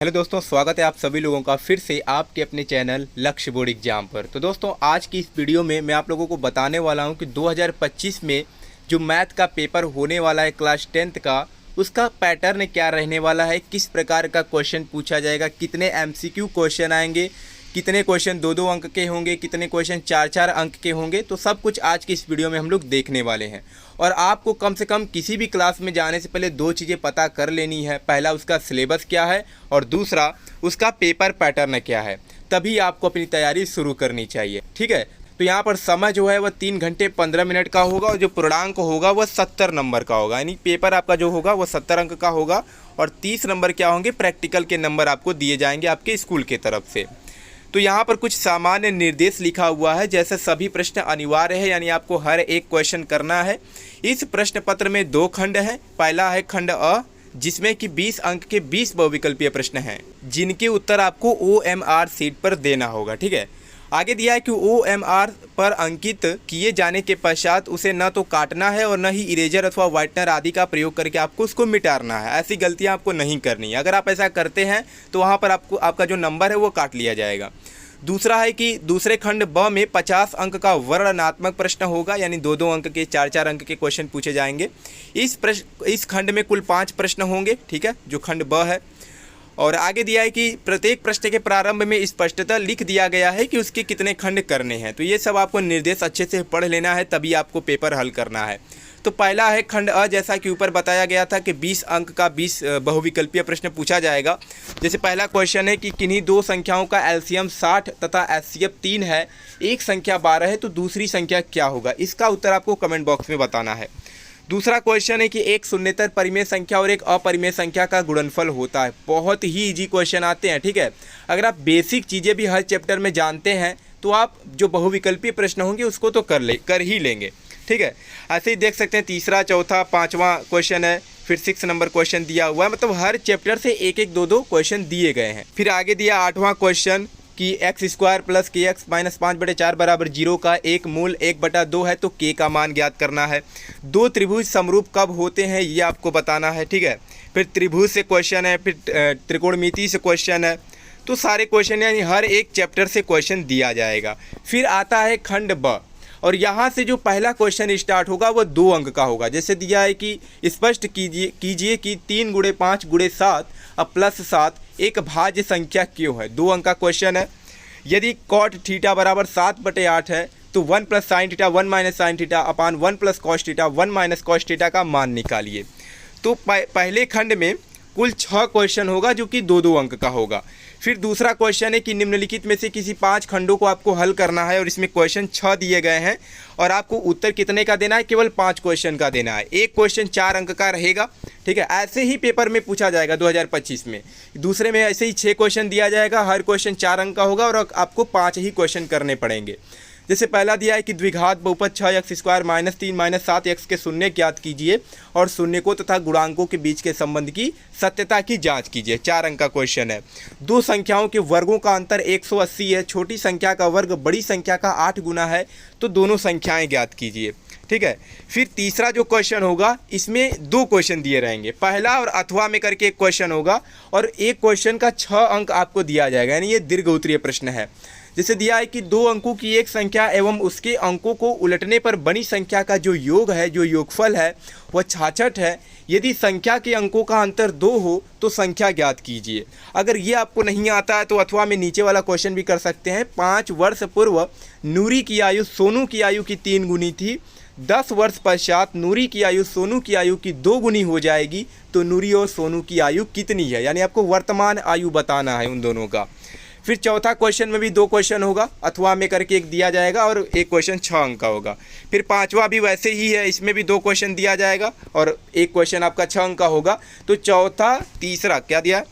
Hello दोस्तों, स्वागत है आप सभी लोगों का फिर से आपके अपने चैनल लक्ष्य बोर्ड एग्जाम पर। तो दोस्तों, आज की इस वीडियो में मैं आप लोगों को बताने वाला हूं कि 2025 में जो मैथ का पेपर होने वाला है क्लास 10th का, उसका पैटर्न क्या रहने वाला है, किस प्रकार का क्वेश्चन पूछा जाएगा, कितने एमसीक्यू क्वेश्चन आएंगे, कितने क्वेश्चन 2-2 अंक के होंगे, कितने क्वेश्चन 4-4 अंक के होंगे। तो सब कुछ आज की इस वीडियो में हम लोग देखने वाले हैं। और आपको कम से कम किसी भी क्लास में जाने से पहले दो चीज़ें पता कर लेनी है। पहला, उसका सिलेबस क्या है, और दूसरा, उसका पेपर पैटर्न क्या है। तभी आपको अपनी तैयारी शुरू करनी चाहिए। ठीक है, तो यहाँ पर समय जो है वह 3 घंटे 15 मिनट का होगा, और जो पूर्णांक होगा वह 70 नंबर का होगा। यानी पेपर आपका जो होगा वह 70 अंक का होगा, और 30 नंबर क्या होंगे, प्रैक्टिकल के नंबर आपको दिए जाएंगे आपके स्कूल की तरफ से। तो यहाँ पर कुछ सामान्य निर्देश लिखा हुआ है, जैसे सभी प्रश्न अनिवार्य है, यानी आपको हर एक क्वेश्चन करना है। इस प्रश्न पत्र में 2 खंड हैं। पहला है खंड अ, जिसमें कि 20 अंक के 20 बहुविकल्पीय प्रश्न हैं, जिनके उत्तर आपको OMR सीट पर देना होगा। ठीक है, आगे दिया है कि OMR पर अंकित किए जाने के पश्चात उसे न तो काटना है और न ही इरेजर अथवा व्हाइटनर आदि का प्रयोग करके आपको उसको मिटाना है। ऐसी गलतियां आपको नहीं करनी है। अगर आप ऐसा करते हैं तो वहां पर आपका जो नंबर है वो काट लिया जाएगा। दूसरा है कि दूसरे खंड ब में 50 अंक का वर्णनात्मक प्रश्न होगा, यानी 2-2 अंक के 4-4 अंक के क्वेश्चन पूछे जाएंगे। इस खंड में कुल 5 प्रश्न होंगे। ठीक है, जो खंड ब है। और आगे दिया है कि प्रत्येक प्रश्न के प्रारंभ में स्पष्टतः लिख दिया गया है कि उसके कितने खंड करने हैं। तो ये सब आपको निर्देश अच्छे से पढ़ लेना है, तभी आपको पेपर हल करना है। तो पहला है खंड अ, जैसा कि ऊपर बताया गया था कि 20 अंक का 20 बहुविकल्पीय प्रश्न पूछा जाएगा। जैसे पहला क्वेश्चन है कि किन्हीं दो संख्याओं का एलसीएम 60 तथा एचसीएफ 3 है, एक संख्या 12 है, तो दूसरी संख्या क्या होगा। इसका उत्तर आपको कमेंट बॉक्स में बताना है। दूसरा क्वेश्चन है कि एक शून्येतर परिमेय संख्या और एक अपरिमेय संख्या का गुणनफल होता है। बहुत ही इजी क्वेश्चन आते हैं। ठीक है, अगर आप बेसिक चीज़ें भी हर चैप्टर में जानते हैं तो आप जो बहुविकल्पीय प्रश्न होंगे उसको तो कर ही लेंगे। ठीक है, ऐसे ही देख सकते हैं तीसरा, चौथा, 5वां क्वेश्चन है, फिर 6 नंबर क्वेश्चन दिया हुआ है। मतलब हर चैप्टर से एक एक 2-2 क्वेश्चन दिए गए हैं। फिर आगे दिया 8वां क्वेश्चन कि x² + kx - 5/4 बराबर 0 का एक मूल 1/2 है, तो k का मान ज्ञात करना है। दो त्रिभुज समरूप कब होते हैं ये आपको बताना है। ठीक है, फिर त्रिभुज से क्वेश्चन है, फिर त्रिकोणमिति से क्वेश्चन है। तो सारे क्वेश्चन यानी हर एक चैप्टर से क्वेश्चन दिया जाएगा। फिर आता है खंड ब, और यहाँ से जो पहला क्वेश्चन स्टार्ट होगा वह 2 अंक का होगा। जैसे दिया है कि स्पष्ट कीजिए कि 3 × 5 × 7 + 7 एक भाज्य संख्या क्यों है। 2 अंक का क्वेश्चन है। यदि cot थीटा बराबर 7/8 है तो 1 + sin theta 1 - sin theta upon 1 + cos theta 1 - cos theta का मान निकालिए। तो पहले खंड में कुल 6 क्वेश्चन होगा, जो कि 2-2 अंक का होगा। फिर दूसरा क्वेश्चन है कि निम्नलिखित में से किसी 5 खंडों को आपको हल करना है, और इसमें क्वेश्चन 6 दिए गए हैं, और आपको उत्तर कितने का देना है, केवल 5 क्वेश्चन का देना है। एक क्वेश्चन 4 अंक का रहेगा। ठीक है, ऐसे ही पेपर में पूछा जाएगा 2025 में। दूसरे में ऐसे ही 6 क्वेश्चन दिया जाएगा, हर क्वेश्चन 4 अंक का होगा, और आपको 5 ही क्वेश्चन करने पड़ेंगे। जैसे पहला दिया है कि द्विघात बहुपद 6x² - 3 - 7x के शून्य ज्ञात कीजिए और शून्यकों तथा गुणांकों के बीच के संबंध की सत्यता की जांच कीजिए। 4 अंक का क्वेश्चन है। दो संख्याओं के वर्गों का अंतर 180 है, छोटी संख्या का वर्ग बड़ी संख्या का 8 गुना है, तो दोनों संख्याएं ज्ञात कीजिए। ठीक है, फिर तीसरा जो क्वेश्चन होगा इसमें 2 क्वेश्चन दिए रहेंगे, पहला और अथवा में करके एक क्वेश्चन होगा, और एक क्वेश्चन का 6 अंक आपको दिया जाएगा, यानी ये दीर्घ उत्तरीय प्रश्न है। जैसे दिया है कि 2 अंकों की एक संख्या एवं उसके अंकों को उलटने पर बनी संख्या का जो योग है, जो योगफल है, वह 66 है। यदि संख्या के अंकों का अंतर 2 हो तो संख्या ज्ञात कीजिए। अगर ये आपको नहीं आता है तो अथवा में नीचे वाला क्वेश्चन भी कर सकते हैं। 5 वर्ष पूर्व नूरी की आयु सोनू की आयु की 3 गुनी थी। 10 वर्ष पश्चात नूरी की आयु सोनू की आयु की 2 गुनी हो जाएगी, तो नूरी और सोनू की आयु कितनी है, यानी आपको वर्तमान आयु बताना है उन दोनों का। फिर चौथा क्वेश्चन में भी 2 क्वेश्चन होगा, अथवा में करके एक दिया जाएगा, और एक क्वेश्चन 6 अंक का होगा। फिर 5वां भी वैसे ही है, इसमें भी 2 क्वेश्चन दिया जाएगा, और एक क्वेश्चन आपका 6 अंक का होगा। तो चौथा, तीसरा क्या दिया,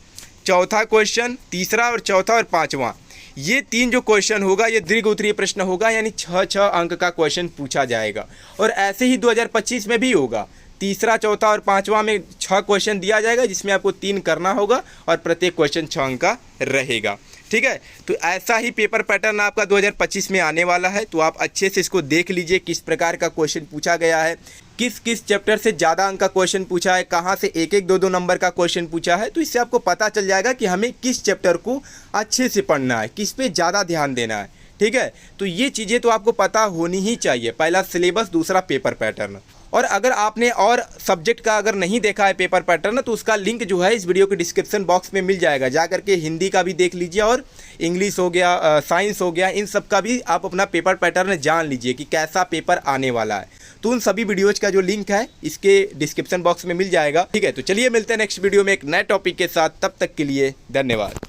चौथा क्वेश्चन, तीसरा और चौथा और 5वां, ये 3 जो क्वेश्चन होगा ये दीर्घ उत्तरीय प्रश्न होगा, यानी 6-6 अंक का क्वेश्चन पूछा जाएगा। और ऐसे ही 2025 में भी होगा। तीसरा, चौथा और 5वां में 6 क्वेश्चन दिया जाएगा, जिसमें आपको 3 करना होगा, और प्रत्येक क्वेश्चन 6 अंक का रहेगा। ठीक है। तो ऐसा ही पेपर पैटर्न आपका 2025 में आने वाला है, तो आप अच्छे से इसको देख लीजिए किस प्रकार का क्वेश्चन पूछा गया है, किस किस चैप्टर से ज़्यादा अंक का क्वेश्चन पूछा है, कहाँ से एक एक दो दो नंबर का क्वेश्चन पूछा है। तो इससे आपको पता चल जाएगा कि हमें किस चैप्टर को अच्छे से पढ़ना है, किस पे ज़्यादा ध्यान देना है, ठीक है। तो ये चीज़ें तो आपको पता होनी ही चाहिए, पहला सिलेबस, दूसरा पेपर पैटर्न। और अगर आपने और सब्जेक्ट का अगर नहीं देखा है पेपर पैटर्न, तो उसका लिंक जो है इस वीडियो के डिस्क्रिप्शन बॉक्स में मिल जाएगा, जा करके हिंदी का भी देख लीजिए और इंग्लिश हो गया, साइंस हो गया, इन सब का भी आप अपना पेपर पैटर्न जान लीजिए कि कैसा पेपर आने वाला है। तो उन सभी वीडियोज़ का जो लिंक है इसके डिस्क्रिप्शन बॉक्स में मिल जाएगा, ठीक है। तो चलिए मिलते हैं नेक्स्ट वीडियो में एक नए टॉपिक के साथ, तब तक के लिए धन्यवाद।